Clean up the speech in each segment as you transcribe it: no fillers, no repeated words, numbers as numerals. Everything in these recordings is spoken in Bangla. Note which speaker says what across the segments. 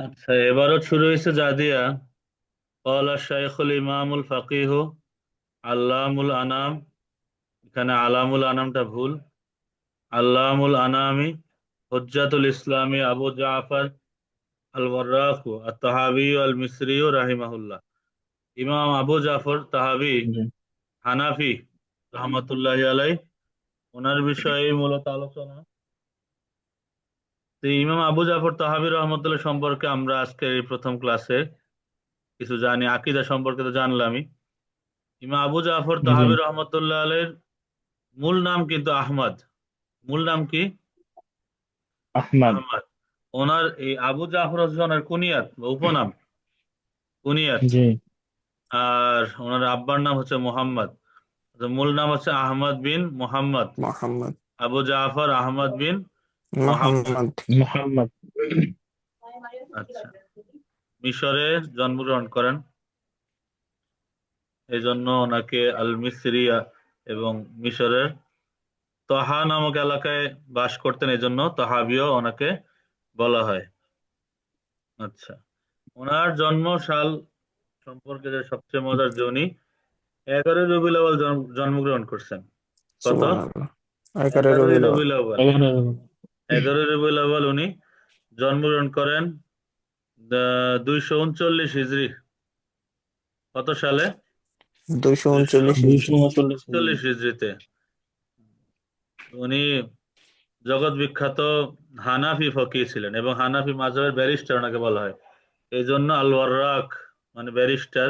Speaker 1: আচ্ছা, এবারও শুরু হয়েছে জাদিয়া। কলা শাইখুল ইমামুল ফাকিহু আল্লামুল আনাম। এখানে আলামুল আনামটা ভুল। আল্লামুল আনামি হুজ্জাতুল ইসলামী আবু জাফর আল ওয়ার্রাকু আত-তাহাবী আল মিসরি রাহিমাহুল্লাহ। ইমাম আবু জাফর তাহাবী
Speaker 2: জি।
Speaker 1: হানাফি রহমতুল্লাহি আলাই, ওনার বিষয়ে মূলত আলোচনা। তো ইমাম আবু জাফর তাহাবী রহমতুল্লাহ সম্পর্কে আমরা আজকে এই প্রথম ক্লাসে কিছু জানি। আকীদা সম্পর্কে তো জানলামই। ইমাম আবু জাফর
Speaker 2: জি।
Speaker 1: তাহাবী রহমতুল্লাহ আলাইহির মূল নাম কিন্তু আহমদ। মূল নাম কি?
Speaker 2: আহমদ।
Speaker 1: আহমদ। ওনার এই আবু জাফর হচ্ছে ওনার কুনিয়াত বা উপনাম, কুনিয়াত।
Speaker 2: জি।
Speaker 1: আর ওনার আব্বার নাম হচ্ছে মোহাম্মদ। তো মূল নাম হচ্ছে আহমদ বিন মোহাম্মদ।
Speaker 3: মোহাম্মদ।
Speaker 1: আবু জাফর আহমদ বিন মোহাম্মদ।
Speaker 3: মোহাম্মদ।
Speaker 2: মোহাম্মদ।
Speaker 1: আচ্ছা, মিশরে জন্মগ্রহণ করেন, এই জন্য ওনাকে আল মিসরিয়া, এবং মিশরের তহা নামক এলাকায় বাস করতেন, এই জন্য তহাবিও ওনাকে বলা হয়। আচ্ছা, ওনার জন্ম সাল সম্পর্কে যে সবচেয়ে মজার যে উনি 11 রবিউল আউয়াল জন্মগ্রহণ করছেন। কত?
Speaker 3: সুবহানাল্লাহ। 11
Speaker 1: এগারোই
Speaker 3: রবিউল আউয়াল।
Speaker 1: রবিউল আউয়াল।
Speaker 2: 11।
Speaker 1: 11 রবিউল আউয়াল উনি জন্মগ্রহণ করেন 239 হিজরি। কত সালে?
Speaker 3: 239 হিজরি।
Speaker 2: 239
Speaker 1: 239 হিজরিতে। উনি জগৎ বিখ্যাত হানাফি ফকিহ ছিলেন এবং হানাফি মাযহাবের ব্যারিস্টার ওনাকে বলা হয়। এই জন্য আল ওয়ার্রাক মানে ব্যারিস্টার,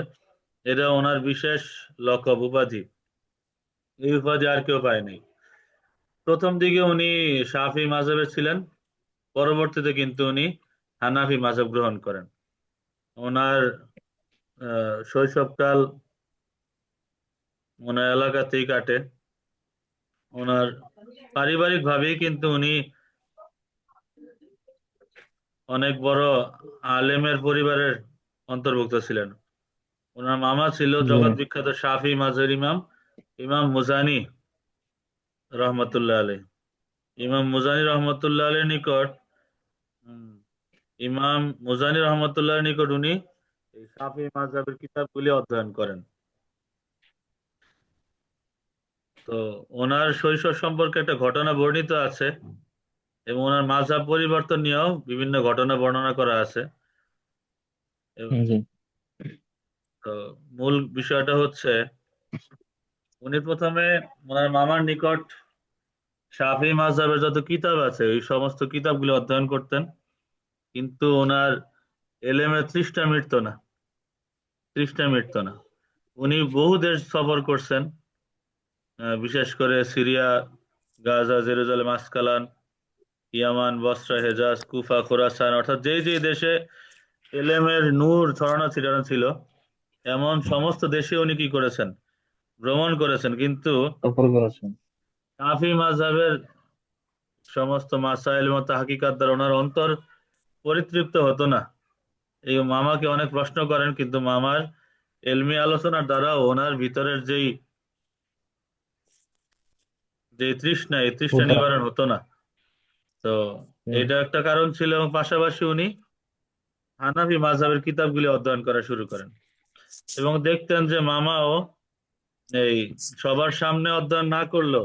Speaker 1: এটা ওনার বিশেষ লকব, উপাধি। এই উপাধি আর কেউ পায়নি। প্রথম দিকে উনি শাফি মাযহাবের ছিলেন, পরবর্তীতে কিন্তু উনি হানাফি মাযহাব গ্রহণ করেন। ওনার শৈশবকাল ওনার এলাকাতেই কাটে। ওনার পারিবারিক ভাবেই কিন্তু উনি অনেক বড় আলেমের পরিবারের অন্তর্ভুক্ত ছিলেন। ওনার মামা ছিল
Speaker 2: জি।
Speaker 1: জগৎ বিখ্যাত শাফি মাযহাবের ইমাম, ইমাম মুজানি রহমতুল্লাহ আলাই। ইমাম মুজানি রহমতুল্লাহ আলাইর নিকট উম, ইমাম মুজানি রহমতুল্লাহর নিকট উনি এই শাফি মাযহাবের কিতাবগুলি অধ্যয়ন করেন। তো ওনার শৈশব সম্পর্কে একটা ঘটনা বর্ণিত আছে, এবং ওনার মাযহাব পরিবর্তন নিয়েও বিভিন্ন ঘটনা বর্ণনা করা আছে। এবং
Speaker 2: জি।
Speaker 1: তো মূল বিষয়টা হচ্ছে উনি প্রথমে ওনার মামার নিকট শাফি মাযহাবের যত কিতাব আছে এই সমস্ত কিতাবগুলো অধ্যয়ন করতেন, কিন্তু ওনার এলেমের তৃষ্ণা মিটতো না। তৃষ্ণা মিটতো না। উনি বহু দেশ সফর করছেন, বিশেষ করে সিরিয়া, গাজা, জেরুজালেম, আসকালান, ইয়ামান, বসরা, হেজাজ, কুফা, খোরাসান, অর্থাৎ যেই যেই দেশে এলেমের নূর ছড়ানো ছিটানো ছিল, এমন সমস্ত দেশে উনি কি করেছেন? ভ্রমণ করেছেন। কিন্তু
Speaker 2: সফর করেছেন।
Speaker 1: শাফি মাযহাবের সমস্ত মাসাইল এবং তাহকিকাত দ্বারা ওনার অন্তর পরিতৃপ্ত হতো না। এই মামাকে অনেক প্রশ্ন করেন, কিন্তু মামার এলমি আলোচনার দ্বারা ওনার ভিতরের যেই যে তৃষ্ণা, এই তৃষ্ণা
Speaker 2: ক্ষুধা।
Speaker 1: নিবারণ হতো না। তো
Speaker 2: জি।
Speaker 1: এটা একটা কারণ ছিল, এবং পাশাপাশি উনি হানাফি মাযহাবের কিতাবগুলি অধ্যয়ন করা শুরু করেন, এবং দেখতেন যে মামাও এই সবার সামনে অধ্যয়ন না করলো,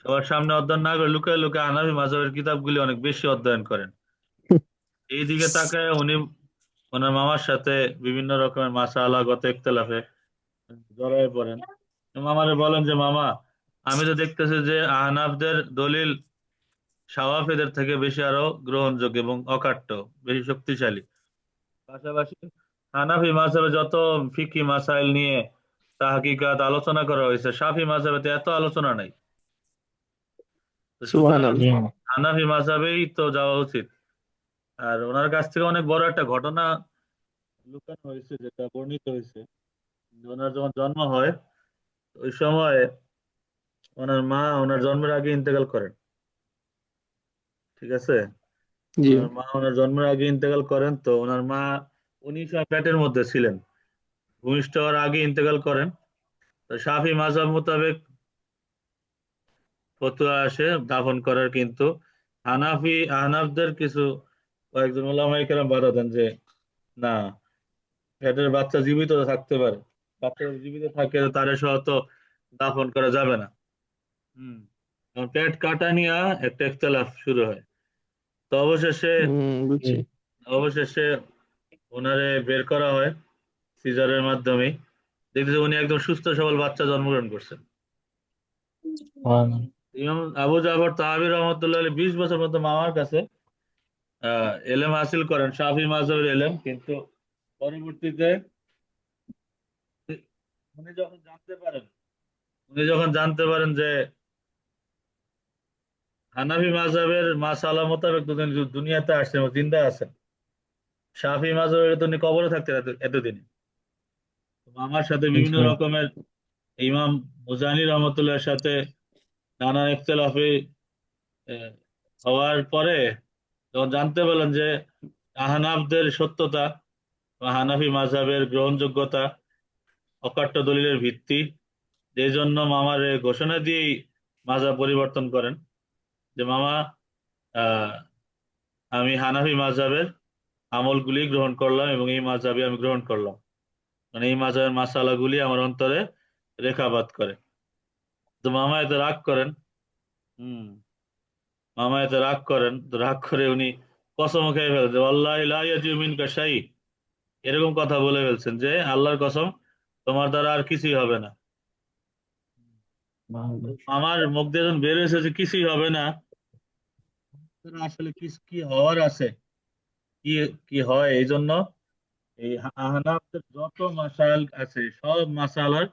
Speaker 1: সবার সামনে অধ্যয়ন না করে লুকায় লুকায় হানাফি মাযহাবের কিতাবগুলি অনেক বেশি অধ্যয়ন করেন। এই দিকে তাকায় উনি ওনার মামার সাথে বিভিন্ন রকমের মাসালাগত ইখতিলাফে জড়ায় পড়েন। মামারে বলেন যে মামা, আমি তো দেখতেছি যে আহনাফদের দলিল শাওয়াফিদের থেকে বেশি আরো গ্রহণযোগ্য এবং অকাট্য, বেশি শক্তিশালী। পাশাপাশি হানাফি মাযহাবে যত ফিকহি মাসাইল নিয়ে তাহকিকাত আলোচনা করা হয়েছে, শাফি মাযহাবে তো এত আলোচনা নাই। তো সুতরাং
Speaker 2: জি।
Speaker 3: সুবহানাল্লাহ।
Speaker 1: হানাফি মাযহাবেই তো যাওয়া উচিত। আর ওনার কাছ থেকে অনেক বড় একটা ঘটনা লুকানো হয়েছে, যেটা বর্ণিত হয়েছে। ওনার যখন জন্ম হয়, ওই সময় ওনার মা ওনার জন্মের আগে ইন্তেকাল করেন। ঠিক আছে?
Speaker 3: জি।
Speaker 1: ওনার মা ওনার জন্মের আগে ইন্তেকাল করেন। তো ওনার মা, উনি সব পেটের মধ্যে ছিলেন, ভূমিষ্ঠ হওয়ার আগে ইন্তেকাল করেন। তো শাফি মাযহাব মোতাবেক ফতোয়া আসে দাফন করার, কিন্তু হানাফি আহনাফদের কিছু কয়েকজন ওলামায়ে কেরাম বাধা দেন যে না, পেটের বাচ্চা জীবিত থাকতে পারে, বাচ্চা যদি জীবিত থাকে তারে সহ তো দাফন করা যাবে না। হম। এখন পেট কাটা নিয়ে একটা ইখতিলাফ শুরু হয়। তো অবশেষে
Speaker 3: বুঝছি।
Speaker 1: অবশেষে ওনারে বের করা হয় সিজারের মাধ্যমে। দেখতেছে উনি একদম সুস্থ সবল বাচ্চা জন্মগ্রহণ করছেন। ইমাম আবু জাফর তাহাবী রহমতুল্লাহ আলাইহি 20 বছর মতো মামার কাছে এলেম হাসিল করেন, শাফি মাযহাবের এলেম। কিন্তু পরবর্তীতে উনি যখন জানতে পারেন উনি যখন জানতে পারেন যে হানাফি মাযহাবের মাসালা মোতাবেক তো তিনি দুনিয়াতে আসছেন এবং জিন্দা আছেন, শাফি মাযহাবের তো উনি কবরে থাকতেন এতদিনে। মামার সাথে বিভিন্ন রকমের ইমাম মুজানি রহমতুল্লাহর সাথে নানা ইখতিলাফে আহ, হওয়ার পরে যখন জানতে পারলেন যে আহনাফদের সত্যতা বা হানাফি মাযহাবের গ্রহণযোগ্যতা অকাট্য দলিলের ভিত্তি, এই জন্য মামার এ ঘোষণা দিয়েই মাযহাব পরিবর্তন করেন যে মামা, আহ আমি হানাফি মাযহাবের আমলগুলি গ্রহণ করলাম এবং এই মাযহাবই আমি গ্রহণ করলাম, মানে এই মাযহাবের মাসালাগুলি আমার অন্তরে রেখাপাত করে। তো মামা এতে রাগ করেন। হম। মামা এতে রাগ করেন, তো রাগ করে উনি কসম খেয়ে ফেলছে, আল্লাহ লা ইয়াজিউ মিনকা শাই, এরকম কথা বলে ফেলছেন যে আল্লাহর কসম তোমার দ্বারা আর কিছুই হবে না। আমার মুখ দিয়ে যখন বের হয়েছে যে কিছুই হবে না, তাহলে আসলে কি কি হওয়ার আছে, কি কি হয়, এই জন্য এই আহনাফদের যত মাসাইল আছে সব মাসালার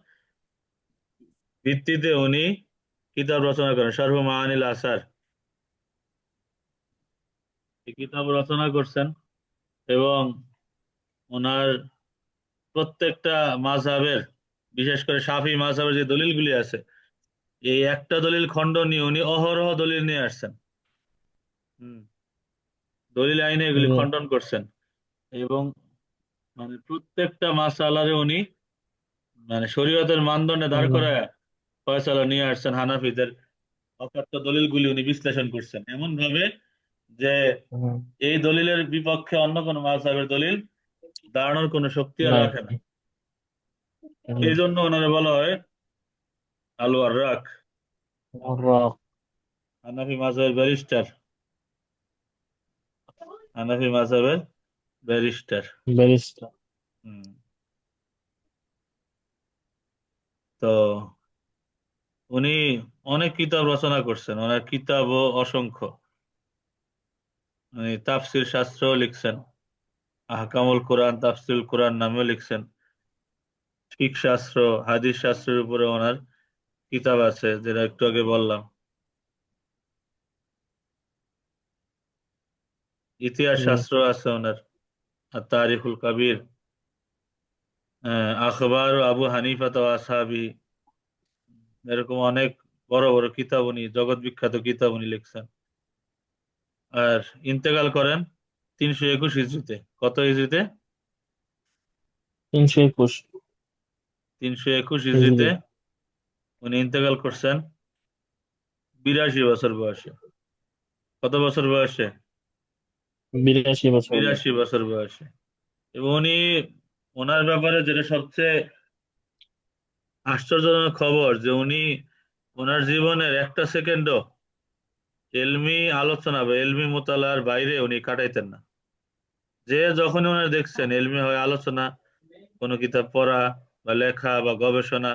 Speaker 1: ভিত্তিতে উনি কিতাব রচনা করেন, শারহু মাআনিল আসার। এই কিতাব রচনা করছেন এবং ওনার প্রত্যেকটা মাযহাবের, বিশেষ করে শাফি মাযহাবের যে দলিলগুলি আছে, এই একটা দলিল খণ্ড নিয়ে উনি অহরহ দলিল নিয়ে আসছেন। হুম। দলিল আইনে এগুলি খণ্ডন করছেন এবং মানে প্রত্যেকটা মাসালারে উনি মানে শরীয়তের মানদণ্ডে দাঁড় করায় ফয়সালা নিয়ে আসছেন। হানাফিদের অকাট্য দলিলগুলি উনি বিশ্লেষণ করছেন এমন ভাবে যে এই দলিলের বিপক্ষে অন্য কোনো মাযহাবের দলিল দাঁড়ানোর কোনো শক্তি আর রাখে না। এই জন্য ওনারা বলা হয় আল ওয়াররাক, হানাফি মাযহাবের ব্যারিস্টার, হানাফি মাযহাবের ব্যারিস্টার।
Speaker 2: ব্যারিস্টার।
Speaker 1: হুম। তো উনি অনেক কিতাব রচনা করছেন, ওনার কিতাবও অসংখ্য। উনি তাফসির শাস্ত্র লিখছেন, আহকামুল কোরআন, তাফসিরুল কোরআন নামেও লিখছেন। ফিকহ শাস্ত্র, হাদিস শাস্ত্রের উপরে ওনার কিতাব আছে, যেটা একটু আগে বললাম। ইতিহাস শাস্ত্র আছে ওনার, আর তারিখুল কাবির, আখবার আবু হানিফা তো আসহাবি, এরকম অনেক বড় বড় কিতাব উনি, জগৎ বিখ্যাত কিতাব উনি লিখছেন। আর ইন্তেকাল করেন 321 হিজরিতে। কত হিজরিতে?
Speaker 2: 321
Speaker 1: 321 হিজরিতে
Speaker 2: হিজরি।
Speaker 1: উনি ইন্তেকাল করছেন 82 বছর বয়সে। কত বছর বয়সে?
Speaker 2: 82 বছর বয়স।
Speaker 1: 82 বছর বয়সে। এবং উনি, ওনার ব্যাপারে যেটা সবচেয়ে আশ্চর্যজনক খবর যে উনি ওনার জীবনের একটা সেকেন্ডও এলমি আলোচনা বা এলমি মোতালার বাইরে উনি কাটাইতেন না। যে যখন ওনার দেখছেন এলমি হয় আলোচনা, কোনো কিতাব পড়া বা লেখা বা গবেষণা,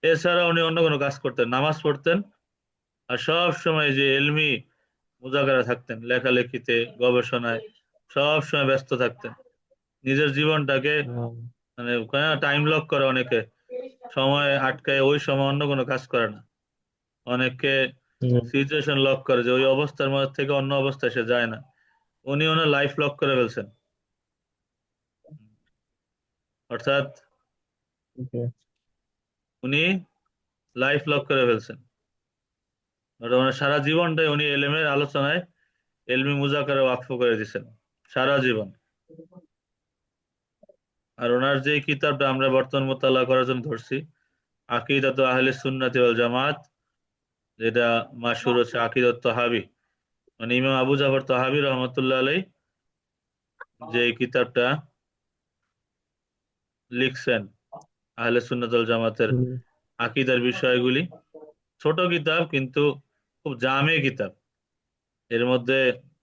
Speaker 1: এছাড়া উনি অন্য কোনো কাজ করতেন, নামাজ পড়তেন আর সব সময় যে এলমি মুজাকারা থাকতেন, লেখালেখিতে, গবেষণায় সব সময় ব্যস্ত থাকতেন। নিজের জীবনটাকে মানে টাইম লক করে অনেকে, সময় আটকায়, ওই সময় অন্য কোনো কাজ করে না। অনেকে সিচুয়েশন লক করে যে ওই অবস্থার মধ্যে থেকে অন্য অবস্থায় সে যায় না। উনি ওনার লাইফ লক করে ফেলছেন, অর্থাৎ উনি লাইফ লক করে ফেলছেন। অর্থাৎ ওনার সারা জীবনটাই উনি এলেমের আলোচনায়, এলমি মুজাকারে ওয়াকফ করে দিয়েছেন সারা জীবন। আর ওনার যে কিতাবটা আমরা বর্তমান মোতালা করার জন্য ধরছি, আকিদাতু আহলে সুন্নাতি ওয়াল জামাত, যেটা মাশহুর হচ্ছে আকিদাত তাহাবী, মানে ইমাম আবু জাফর তাহাবী রহমতুল্লাহ আলাই যে এই কিতাবটা লিখছেন আহলে সুন্নাত ওয়াল জামাতের
Speaker 3: হুম,
Speaker 1: আকীদার বিষয়গুলি। ছোট কিতাব কিন্তু খুব জামে কিতাব, এর মধ্যে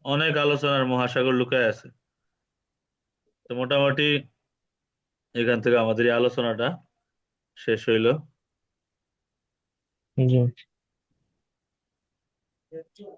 Speaker 1: অনেক আলোচনার মহাসাগর লুকায় আছে। তো মোটামুটি এখান থেকে আমাদের এই আলোচনাটা শেষ হইলো।
Speaker 2: জি।